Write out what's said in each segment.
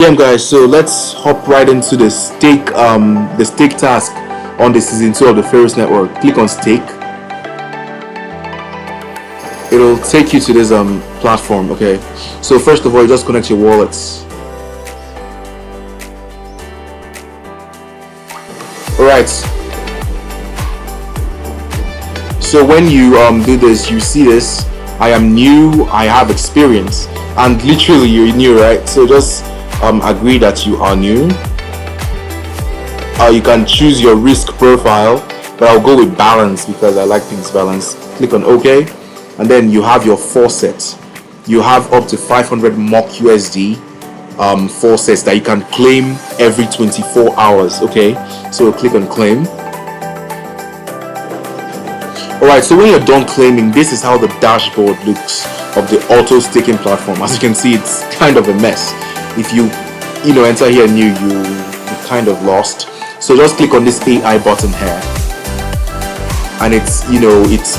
Yeah, guys, so let's hop right into the stake task on the season 2 of the Pharos network. Click on stake. It'll take you to this platform. Okay, so first of all, you just connect your wallets. All right, so when you do this, you see this. I am new, I have experience, and literally you're new, right? So just agree that you are new. You can choose your risk profile, but I'll go with balance because I like things balanced. Click on OK, and then you have your faucet. You have up to 500 mock USD faucets that you can claim every 24 hours. Okay, so click on claim. Alright, so when you're done claiming, this is how the dashboard looks of the auto staking platform. As you can see, it's kind of a mess. If you enter here new, you're kind of lost. So just click on this AI button here, and it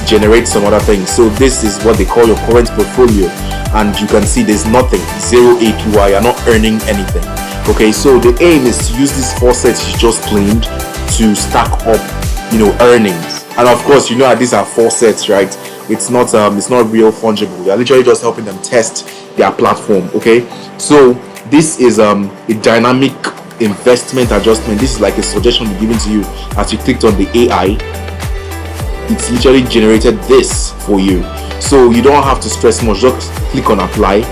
generates some other things. So this is what they call your current portfolio, and you can see there's nothing, zero APY. You're not earning anything. Okay, so the aim is to use these faucets you just claimed to stack up earnings. And of course, that these are faucets, right? It's not real fungible. You're literally just helping them test their platform. Okay, so this is a dynamic investment adjustment. This is like a suggestion given to you as you clicked on the AI. It's literally generated this for you, so you don't have to stress much. Just click on apply,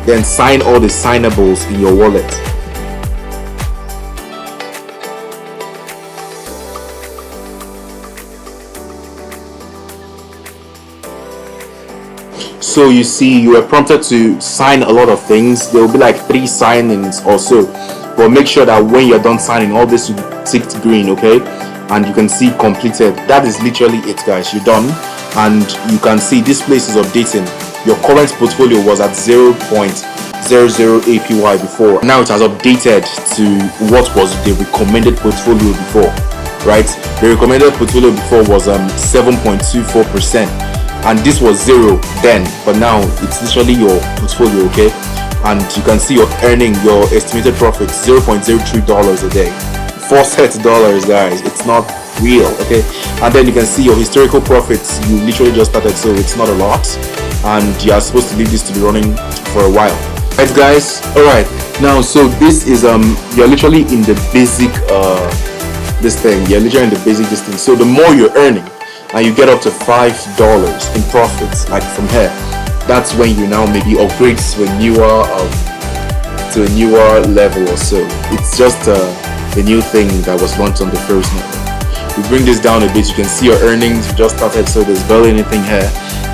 then sign all the signables in your wallet. So you see, you were prompted to sign a lot of things. There will be like 3 signings or so, but make sure that when you're done signing, all this will be ticked green. Okay, and you can see completed. That is literally it, guys. You're done, and you can see this place is updating. Your current portfolio was at 0.00 APY before. Now it has updated to what was the recommended portfolio before, right? The recommended portfolio before was 7.24%. and this was 0 then, but now it's literally your portfolio. Okay, and you can see you're earning your estimated profit $0.03 a day. $4 dollars, guys. It's not real. Okay, and then you can see your historical profits. You literally just started, so it's not a lot, and you are supposed to leave this to be running for a while, right, guys? All right, now so this is you're literally in the basic this thing. You're literally in the basic this thing. So the more you're earning, and you get up to $5 in profits, like from here, that's when you now maybe upgrade to a newer level or so. It's just a new thing that was launched on the Pharos network. We bring this down a bit. You can see your earnings. You just started, so there's barely anything here,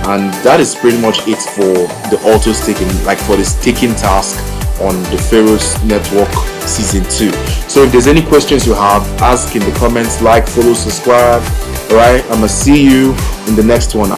and that is pretty much it for the auto staking, like for the staking task on the Pharos network season 2. So if there's any questions you have, ask in the comments, like, follow, subscribe. Alright, I'm gonna see you in the next one.